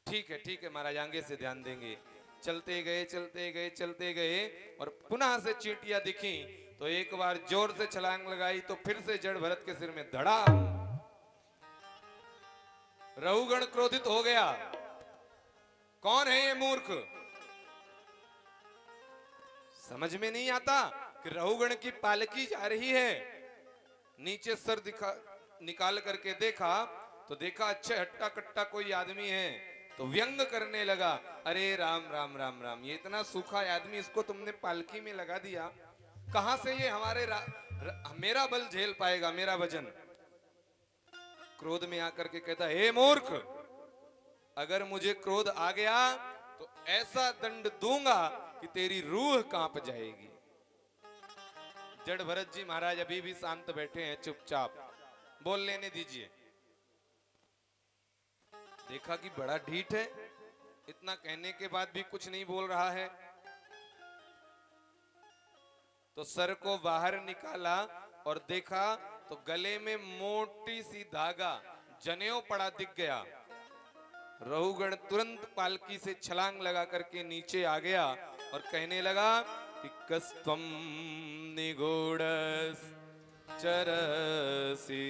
Speaker 2: ठीक है महाराज, आगे से ध्यान देंगे। चलते गए चलते गए चलते गए और पुनः से चींटियां दिखी तो एक बार जोर से छलांग लगाई तो फिर से जड़ भरत के सिर में धड़ाम। रहुगण क्रोधित हो गया, कौन है ये मूर्ख, समझ में नहीं आता कि रहुगण की पालकी जा रही है। नीचे सर निकाल करके देखा तो देखा अच्छे हट्टा कट्टा कोई आदमी है, तो व्यंग करने लगा, अरे राम राम राम राम, ये इतना सूखा आदमी, इसको तुमने पालकी में लगा दिया, कहां से ये हमारे मेरा बल झेल पाएगा, मेरा वजन। क्रोध में आकर के कहता, हे मूर्ख, अगर मुझे क्रोध आ गया तो ऐसा दंड दूंगा कि तेरी रूह कांप जाएगी। जड़ भरत जी महाराज अभी भी शांत बैठे हैं, चुपचाप, बोल लेने दीजिए। देखा कि बड़ा ढीठ है, इतना कहने के बाद भी कुछ नहीं बोल रहा है। तो सर को बाहर निकाला और देखा तो गले में मोटी सी धागा जनेऊ पड़ा दिख गया। रहुगण तुरंत पालकी से छलांग लगा करके नीचे आ गया और कहने लगा कि कस्तम निगूढ़ चरसि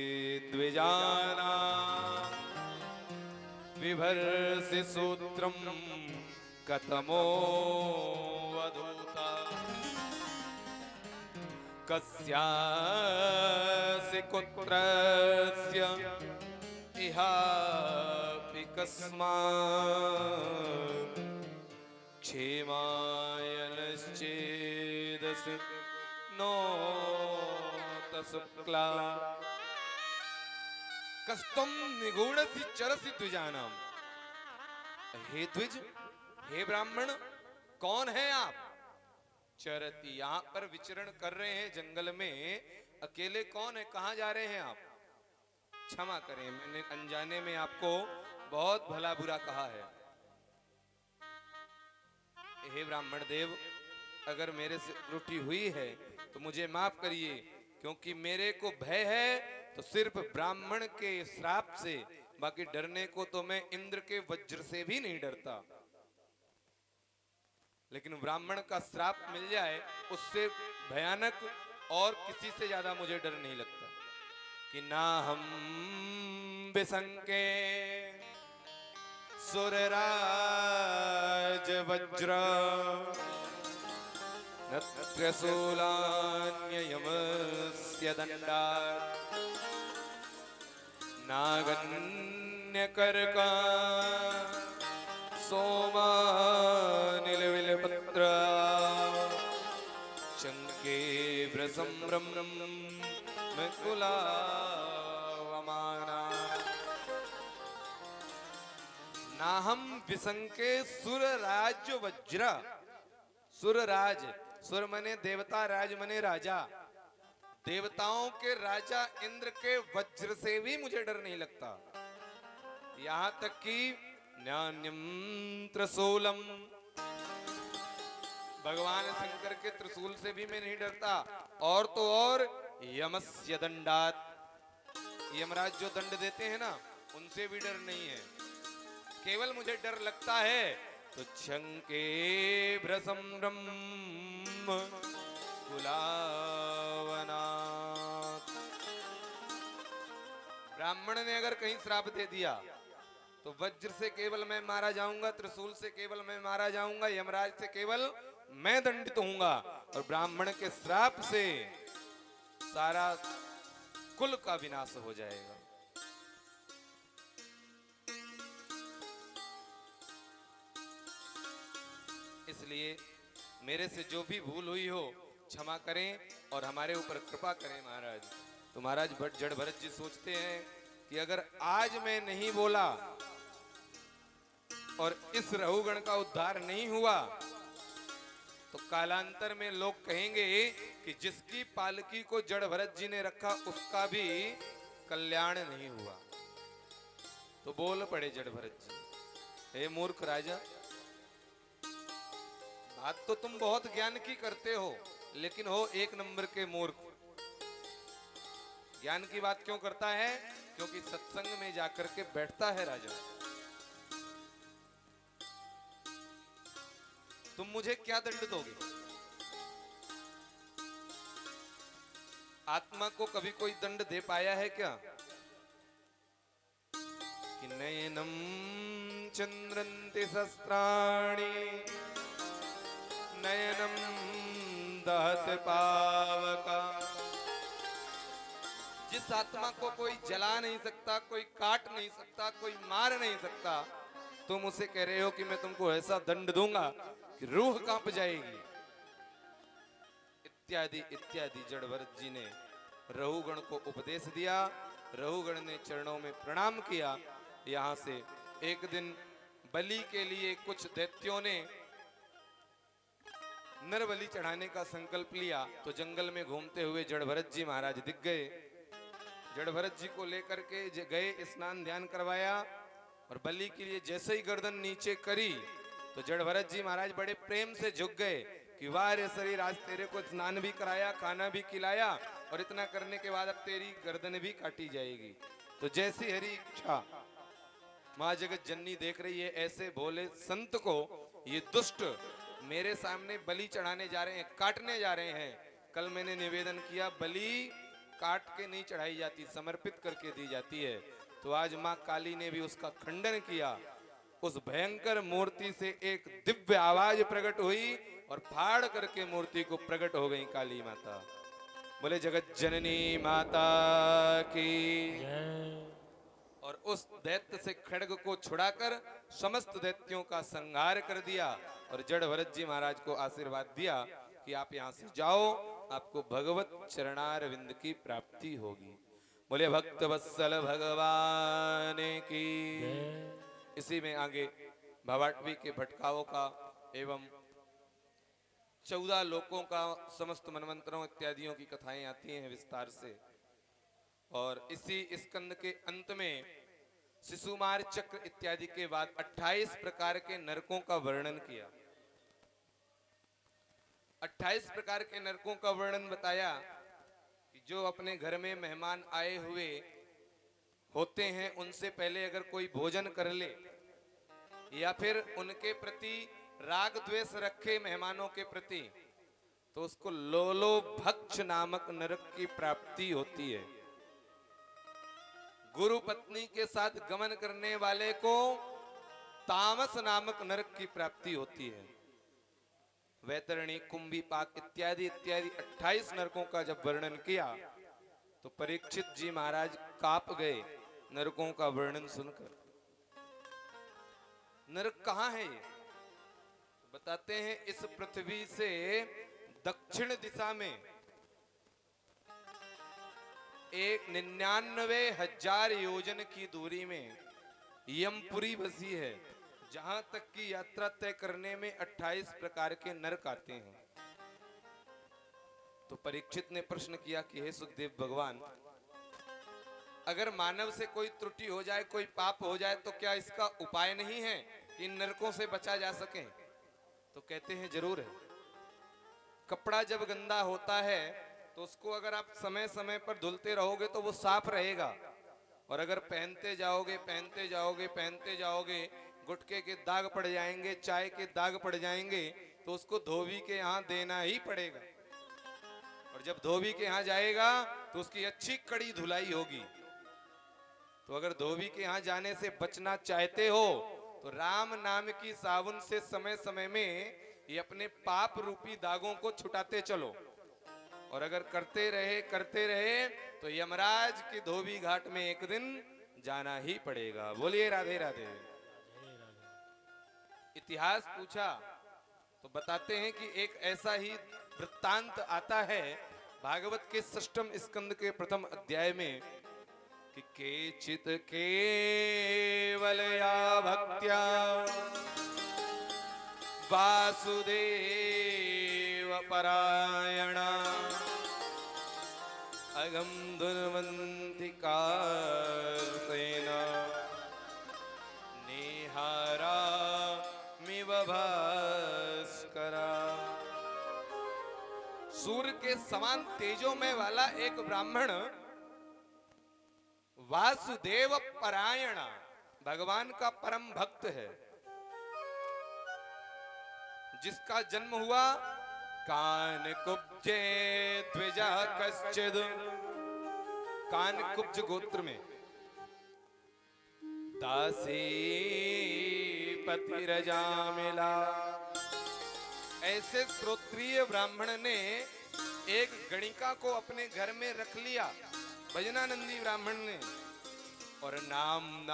Speaker 2: द्विजाना विभर्सि सूत्रम कतमो वधूता कस्यासि कुत्रस्य इहापि कस्मात् क्षेमायनश्चेदसि नो तशुक्ला कस्तम निगूढ़सि चरसि द्विजानाम। हे द्विज, हे ब्राह्मण, कौन है आप? चरति, यहाँ पर विचरण कर रहे हैं जंगल में, अकेले कौन है, कहाँ जा रहे हैं आप? क्षमा करें, मैंने अनजाने में आपको बहुत भला बुरा कहा है। हे ब्राह्मण देव, अगर मेरे से त्रुटि हुई है तो मुझे माफ करिए, क्योंकि मेरे को भय है तो सिर्फ ब्राह्मण के श्राप से, बाकी डरने को तो मैं इंद्र के वज्र से भी नहीं डरता। लेकिन ब्राह्मण का श्राप मिल जाए उससे भयानक और किसी से ज्यादा मुझे डर नहीं लगता। कि ना हम विसंके सुरराज वज्र न त्र्यशूलान्ययमस्य दण्डात् नागन्यकर्का सोमानिलविलपत्र शङ्के व्रसंभ्रमं मकुलावमाना नाहम विसंके सुरराज वज्र। सुरराज, सुर मने देवता, राज मने राजा। देवताओं के राजा इंद्र के वज्र से भी मुझे डर नहीं लगता। यहां तक कि न्यान्यम त्रिशूलम, भगवान शंकर के त्रिशूल से भी मैं नहीं डरता। और तो और यमस्य दंडात, यमराज जो दंड देते हैं ना उनसे भी डर नहीं है। केवल मुझे डर लगता है तो शंके भ्रसंभ्रम कुलावनात्। ब्राह्मण ने अगर कहीं श्राप दे दिया तो वज्र से केवल मैं मारा जाऊंगा, त्रिशूल से केवल मैं मारा जाऊंगा, यमराज से केवल मैं दंडित होऊंगा। और ब्राह्मण के श्राप से सारा कुल का विनाश हो जाएगा। इसलिए मेरे से जो भी भूल हुई हो क्षमा करें और हमारे ऊपर कृपा करें महाराज। तो महाराज भट्ट जड़ भरत जी सोचते हैं कि अगर आज मैं नहीं बोला और इस रहुगण का उद्धार नहीं हुआ तो कालांतर में लोग कहेंगे कि जिसकी पालकी को जड़ भरत जी ने रखा उसका भी कल्याण नहीं हुआ। तो बोल पड़े जड़ भरत जी, हे मूर्ख राजा, बात तो तुम बहुत ज्ञान की करते हो लेकिन हो एक नंबर के मूर्ख। ज्ञान की बात क्यों करता है? क्योंकि सत्संग में जाकर के बैठता है राजा। तुम मुझे क्या दंड दोगे? आत्मा को कभी कोई दंड दे पाया है क्या? कि नयनम चंद्रन्ति शस्त्राणि नयनम दहत पावका। जिस आत्मा को कोई जला नहीं सकता, कोई काट नहीं सकता, कोई मार नहीं सकता, तुम उसे कह रहे हो कि मैं तुमको ऐसा दंड दूंगा कि रूह कांप जाएगी। इत्यादि इत्यादि जड़ भरत जी ने रहुगण को उपदेश दिया। रहुगण ने चरणों में प्रणाम किया। यहां से एक दिन बलि के लिए कुछ दैत्यों ने नर बलि चढ़ाने का संकल्प लिया तो जंगल में घूमते हुए जड़ भरत जी महाराज दिख गए। जड़ भरत जी को लेकर के गए, स्नान ध्यान करवाया और बलि के लिए जैसे ही गर्दन नीचे करी तो जड़ भरत जी महाराज बड़े प्रेम से झुक गए कि वाह रे शरीर, आज तेरे को स्नान भी कराया, खाना भी खिलाया और इतना करने के बाद अब तेरी गर्दन भी काटी जाएगी। तो जैसी हरी इच्छा माँ जगत जननी देख रही है, ऐसे भोले संत को ये दुष्ट मेरे सामने बलि चढ़ाने जा रहे हैं, काटने जा रहे हैं। कल मैंने निवेदन किया बलि काट के नहीं चढ़ाई जाती, समर्पित करके दी जाती है। तो आज माँ काली ने भी उसका खंडन किया। उस भयंकर मूर्ति से एक दिव्य आवाज प्रकट हुई और फाड़ करके मूर्ति को प्रकट हो गई काली माता। बोले जगत जननी माता की। और उस दैत्य से खड्ग को छुड़ाकर समस्त दैत्यों का संहार कर दिया और जड़ भरत जी महाराज को आशीर्वाद दिया कि आप यहाँ से जाओ, आपको भगवत चरणारविंद की प्राप्ति होगी। बोले भक्त वत्सल भगवान की। इसी में आगे भवाटवी के भटकाओं का एवं 14 लोकों का, समस्त मनवंतरों इत्यादियों की कथाएं आती हैं विस्तार से। और इसी स्कंद के अंत में शिशुमार चक्र इत्यादि के बाद 28 प्रकार के नरकों का वर्णन किया। 28 प्रकार के नरकों का वर्णन बताया कि जो अपने घर में मेहमान आए हुए होते हैं उनसे पहले अगर कोई भोजन कर ले या फिर उनके प्रति राग द्वेष रखे मेहमानों के प्रति तो उसको लोलो भक्ष नामक नरक की प्राप्ति होती है। गुरु पत्नी के साथ गमन करने वाले को तामस नामक नरक की प्राप्ति होती है। वैतरणी, कुंभी पाक इत्यादि इत्यादि 28 नरकों का जब वर्णन किया तो परीक्षित जी महाराज कांप गए नरकों का वर्णन सुनकर। नरक कहां है ये? बताते हैं इस पृथ्वी से दक्षिण दिशा में 99,000 योजन की दूरी में यमपुरी बसी है, जहां तक की यात्रा तय करने में 28 प्रकार के नरक आते हैं। तो परीक्षित ने प्रश्न किया कि हे सुखदेव भगवान, अगर मानव से कोई त्रुटि हो जाए, कोई पाप हो जाए, तो क्या इसका उपाय नहीं है कि इन नरकों से बचा जा सके? तो कहते हैं जरूर है। कपड़ा जब गंदा होता है तो उसको अगर आप समय समय पर धुलते रहोगे तो वो साफ रहेगा, और अगर पहनते जाओगे पहनते जाओगे पहनते जाओगे, गुटखे के दाग पड़ जाएंगे, चाय के दाग पड़ जाएंगे, तो उसको धोबी के यहाँ देना ही पड़ेगा। और जब धोबी के यहाँ जाएगा तो उसकी अच्छी कड़ी धुलाई होगी। तो अगर धोबी के यहाँ जाने से बचना चाहते हो तो राम नाम की साबुन से समय समय में ये अपने पाप रूपी दागों को छुटाते चलो। और अगर करते रहे तो यमराज के धोबी घाट में एक दिन जाना ही पड़ेगा। बोलिए राधे राधे। इतिहास पूछा तो बताते हैं कि एक ऐसा ही वृत्तांत आता है भागवत के 6वें स्कंद के 1 अध्याय में कि केचित केवलया भक्त्या वासुदेव परायणा अगम दुर्मंतिकासेना निहारा मिव भास्करा। सूर्य के समान तेजोमय वाला एक ब्राह्मण वासुदेव परायण भगवान का परम भक्त है, जिसका जन्म हुआ कानकुब्जे द्विजा कश्चिद, कानकुब्ज गोत्र में। दासी पतिरजा मिला। ऐसे श्रोत्रिय ब्राह्मण ने एक गणिका को अपने घर में रख लिया, भजनानंदी ब्राह्मण ने, और नाम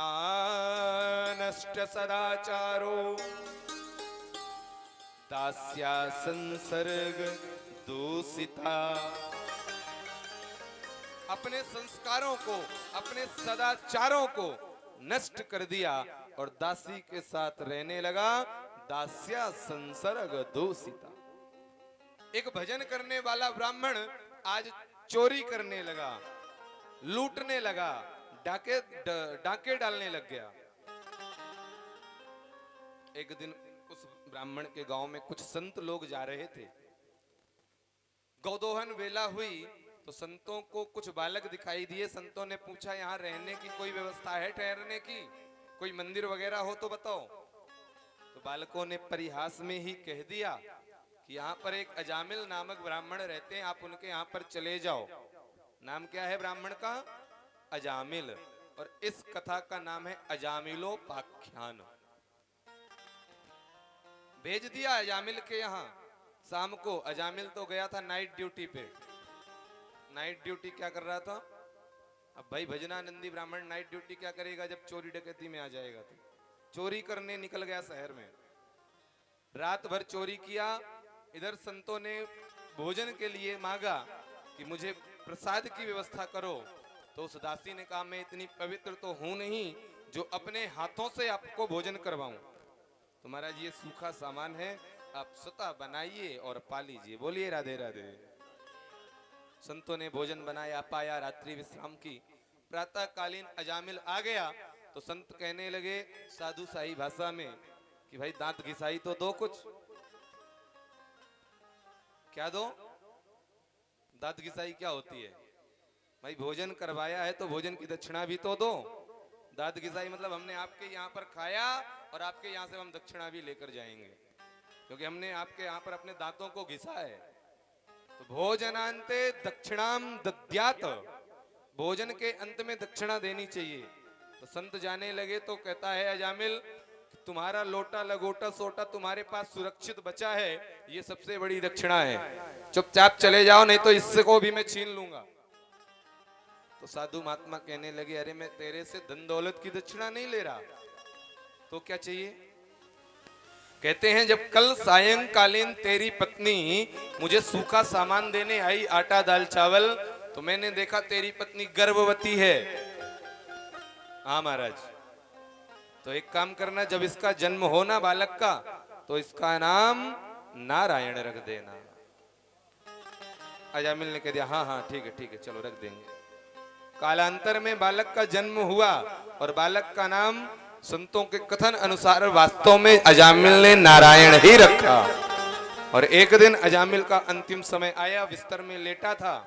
Speaker 2: नष्ट सदाचारो दास्या संसर्ग दूषिता। अपने संस्कारों को, अपने सदाचारों को नष्ट कर दिया और दासी के साथ रहने लगा। दास्या संसर्ग दूषिता। एक भजन करने वाला ब्राह्मण आज चोरी करने लगा, लूटने लगा, डाके डालने लग गया। एक दिन उस ब्राह्मण के गांव में कुछ संत लोग जा रहे थे। गौदोहन वेला हुई तो संतों को कुछ बालक दिखाई दिए। संतों ने पूछा, यहाँ रहने की कोई व्यवस्था है, ठहरने की कोई मंदिर वगैरह हो तो बताओ। तो बालकों ने परिहास में ही कह दिया कि यहाँ पर एक अजामिल नामक ब्राह्मण रहते हैं, आप उनके यहाँ पर चले जाओ। नाम क्या है ब्राह्मण का? अजामिल। और इस कथा का नाम है अजामिलोपाख्यान। भेज दिया अजामिल के यहाँ शाम को। अजामिल तो गया था नाइट ड्यूटी पे। नाइट ड्यूटी क्या कर रहा था? अब भाई भजनानंदी ब्राह्मण नाइट ड्यूटी क्या करेगा जब चोरी डकैती में आ जाएगा? तो चोरी करने निकल गया शहर में। रात भर चोरी किया। इधर संतों ने भोजन के लिए मांगा कि मुझे प्रसाद की व्यवस्था करो। तो उस दासी ने कहा, मैं इतनी पवित्र तो हूं नहीं जो अपने हाथों से आपको भोजन करवाऊं। तो महाराज ये सूखा सामान है, आप स्वतः बनाइए और पा लीजिए। बोलिए राधे राधे। संतों ने भोजन बनाया, पाया, रात्रि विश्राम की। प्रातः कालीन अजामिल आ गया तो संत कहने लगे साधु शाही भाषा में कि भाई दांत घिसाई तो दो। कुछ क्या दो? दांत घिसाई क्या होती है भाई? भोजन करवाया है तो भोजन की दक्षिणा भी तो दो। दांत घिसाई मतलब हमने आपके यहाँ पर खाया और आपके यहाँ से हम दक्षिणा भी लेकर जाएंगे। क्योंकि हमने आपके यहाँ पर अपने दांतों को घिसा है। तो भोजनांते दक्षिणाम दद्यात, भोजन के अंत में दक्षिणा देनी चाहिए। तो संत जाने लगे तो कहता है अजामिल, तुम्हारा लोटा लगोटा सोटा तुम्हारे पास सुरक्षित बचा है, ये सबसे बड़ी दक्षिणा है। चुपचाप चले जाओ, नहीं तो इसको भी मैं छीन लूंगा। तो साधु महात्मा कहने लगे, अरे मैं तेरे से धन दौलत की दक्षिणा नहीं ले रहा, तो क्या चाहिए? कहते हैं जब कल सायंकालीन तेरी पत्नी मुझे सूखा सामान देने आई, आटा दाल चावल, तो मैंने देखा तेरी पत्नी गर्भवती है। हाँ महाराज, तो एक काम करना, जब इसका जन्म हो ना बालक का, तो इसका नाम नारायण रख देना। अजामिल ने कह दिया हाँ हाँ ठीक है चलो रख देंगे। कालांतर में बालक का जन्म हुआ और बालक का नाम संतों के कथन अनुसार वास्तव में अजामिल ने नारायण ही रखा। और एक दिन अजामिल का अंतिम समय आया, बिस्तर में लेटा था,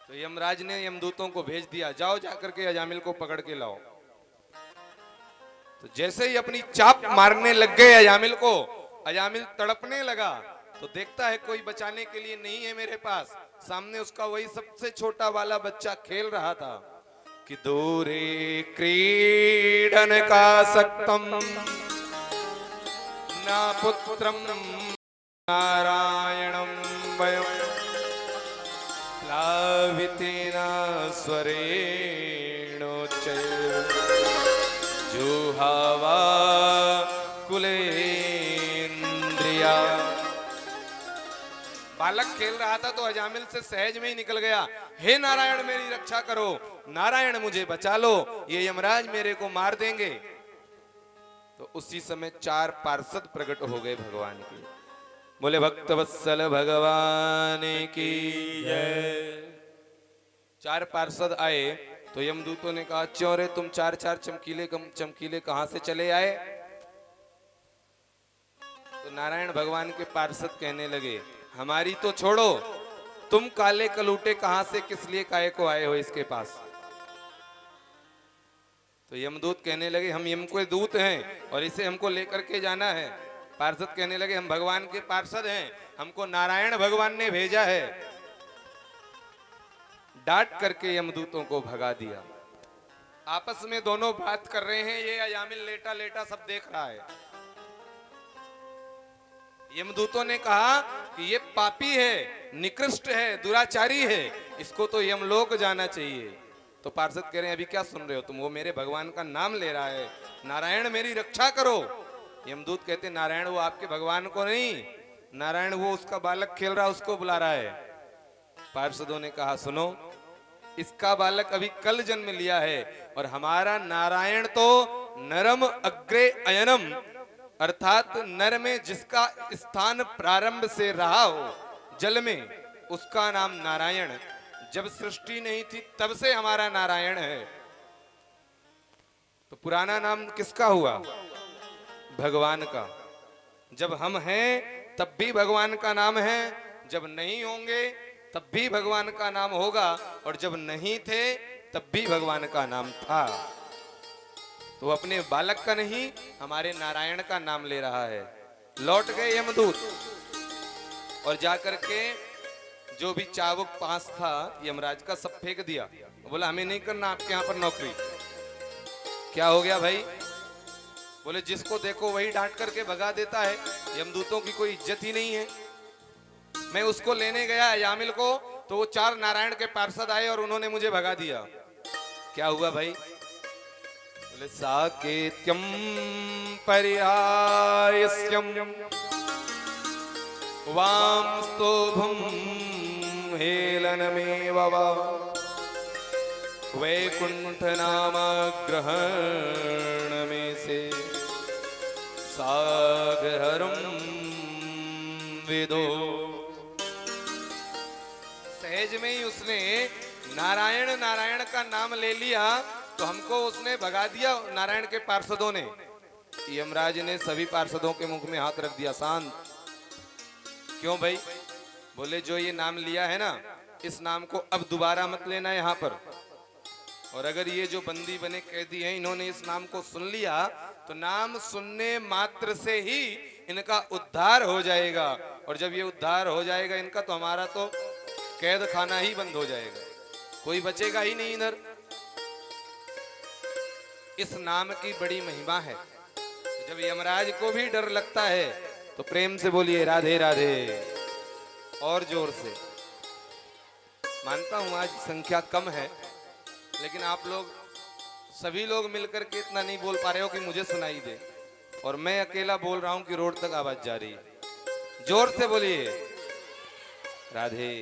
Speaker 2: तो यमराज ने यमदूतों को भेज दिया, जाओ जाकर के अजामिल को पकड़ के लाओ। तो जैसे ही अपनी चाप मारने लग गए अजामिल को, अजामिल तड़पने लगा, तो देखता है कोई बचाने के लिए नहीं है मेरे पास। सामने उसका वही सबसे छोटा वाला बच्चा खेल रहा था कि दूरे क्रीडन का सक्तम ना पुत्रम नारायणम वयम प्लावितेना स्वरेणोच्चय जुहावा कुलेन्द्रिया। बालक खेल रहा था तो अजामिल से सहज में ही निकल गया, हे नारायण मेरी रक्षा करो, नारायण मुझे बचा लो, ये यमराज मेरे को मार देंगे। तो उसी समय 4 पार्षद प्रकट हो गए भगवान के। बोले भक्तवत्सल भगवान की जय। 4 पार्षद आए तो यमदूतों ने कहा, क्यों रे तुम 4 चमकीले कहां से चले आए? तो नारायण भगवान के पार्षद कहने लगे, हमारी तो छोड़ो, तुम काले कलूटे कहां से किस लिए काहे को आए हो इसके पास? तो यमदूत कहने लगे, हम यम के दूत हैं और इसे हमको लेकर के जाना है। पार्षद कहने लगे, हम भगवान के पार्षद हैं, हमको नारायण भगवान ने भेजा है। डांट करके यमदूतों को भगा दिया। आपस में दोनों बात कर रहे हैं, ये अजामिल लेटा लेटा सब देख रहा है। यमदूतों ने कहा कि ये पापी है, निकृष्ट है, दुराचारी है, इसको तो यमलोक जाना चाहिए। तो पार्षद कह रहे हैं, अभी क्या सुन रहे हो तुम? वो मेरे भगवान का नाम ले रहा है, नारायण मेरी रक्षा करो। यमदूत कहते, नारायण वो आपके भगवान को नहीं, नारायण वो उसका बालक खेल रहा उसको बुला रहा है। पार्षदों ने कहा, सुनो, इसका बालक अभी कल जन्म लिया है और हमारा नारायण तो नरम अग्रे अयनम, अर्थात नर में जिसका स्थान प्रारंभ से रहा हो जल में, उसका नाम नारायण। जब सृष्टि नहीं थी तब से हमारा नारायण है। तो पुराना नाम किसका हुआ? भगवान का। जब हम हैं तब भी भगवान का नाम है, जब नहीं होंगे तब भी भगवान का नाम होगा, और जब नहीं थे तब भी भगवान का नाम था। तो अपने बालक का नहीं, हमारे नारायण का नाम ले रहा है। लौट गए यमदूत और जाकर के जो भी चाबुक पास था यमराज का सब फेंक दिया। बोला, हमें नहीं करना आपके यहाँ पर नौकरी। क्या हो गया भाई? बोले, जिसको देखो वही डांट करके भगा देता है, यमदूतों की कोई इज्जत ही नहीं है। मैं उसको लेने गया अजामिल को, तो वो 4 नारायण के पार्षद आए और उन्होंने मुझे भगा दिया। क्या हुआ भाई? बोले, साकेत्यम परिहायस्यम वामस्तोभम हेलनमेव वा वैकुंठ नाम ग्रहण में से सागरम विदो। सहज में ही उसने नारायण नारायण का नाम ले लिया, तो हमको उसने भगा दिया नारायण के पार्षदों ने। यमराज ने सभी पार्षदों के मुख में हाथ रख दिया, शांत। क्यों भाई? बोले, जो ये नाम लिया है ना, इस नाम को अब दोबारा मत लेना यहाँ पर। और अगर ये जो बंदी बने कैदी हैं, इन्होंने इस नाम को सुन लिया, तो नाम सुनने मात्र से ही इनका उद्धार हो जाएगा, और जब ये उद्धार हो जाएगा इनका, तो हमारा तो कैद खाना ही बंद हो जाएगा, कोई बचेगा ही नहीं इधर। इस नाम की बड़ी महिमा है। जब यमराज को भी डर लगता है तो प्रेम से बोलिए राधे राधे, और जोर से। मानता हूं आज संख्या कम है, लेकिन आप लोग सभी लोग मिलकर के इतना नहीं बोल पा रहे हो कि मुझे सुनाई दे, और मैं अकेला बोल रहा हूं कि रोड तक आवाज जा रही है। जोर से बोलिए राधे।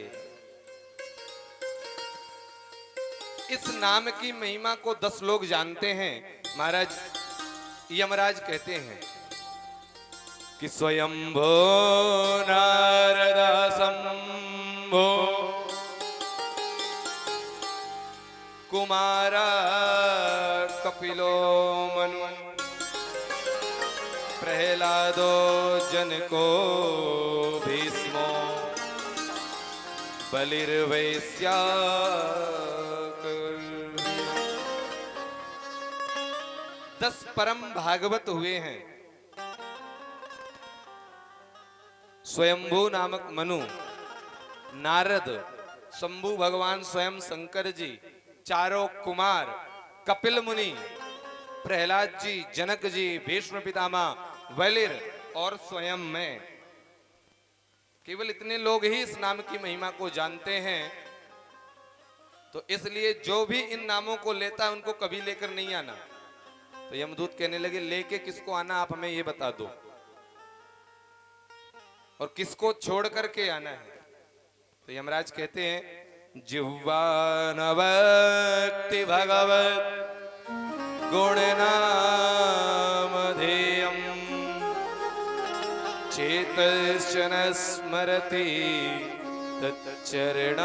Speaker 2: इस नाम की महिमा को 10 लोग जानते हैं। महाराज यमराज कहते हैं कि स्वयंभो नारद शंभो कुमारा कपिलो मनु प्रहलादो जनको भीष्मो बलिर्वैश्या। 10 परम भागवत हुए हैं। स्वयंभू नामक मनु, नारद, शंभु भगवान स्वयं शंकर जी, चारों कुमार, कपिल मुनि, प्रहलाद जी, जनक जी, भीष्म पितामह, बलिर और स्वयं मैं, केवल इतने लोग ही इस नाम की महिमा को जानते हैं। तो इसलिए जो भी इन नामों को लेता है उनको कभी लेकर नहीं आना। तो यमदूत कहने लगे लेके किसको आना, आप हमें ये बता दो, और किसको छोड़ करके आना है। तो यमराज कहते हैं जिह्वा न वक्ति भगवत गुण नामधेयम् चेतश्चन स्मरति तच्चरणारविन्दम्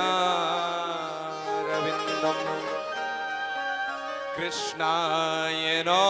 Speaker 2: कृष्णाय नो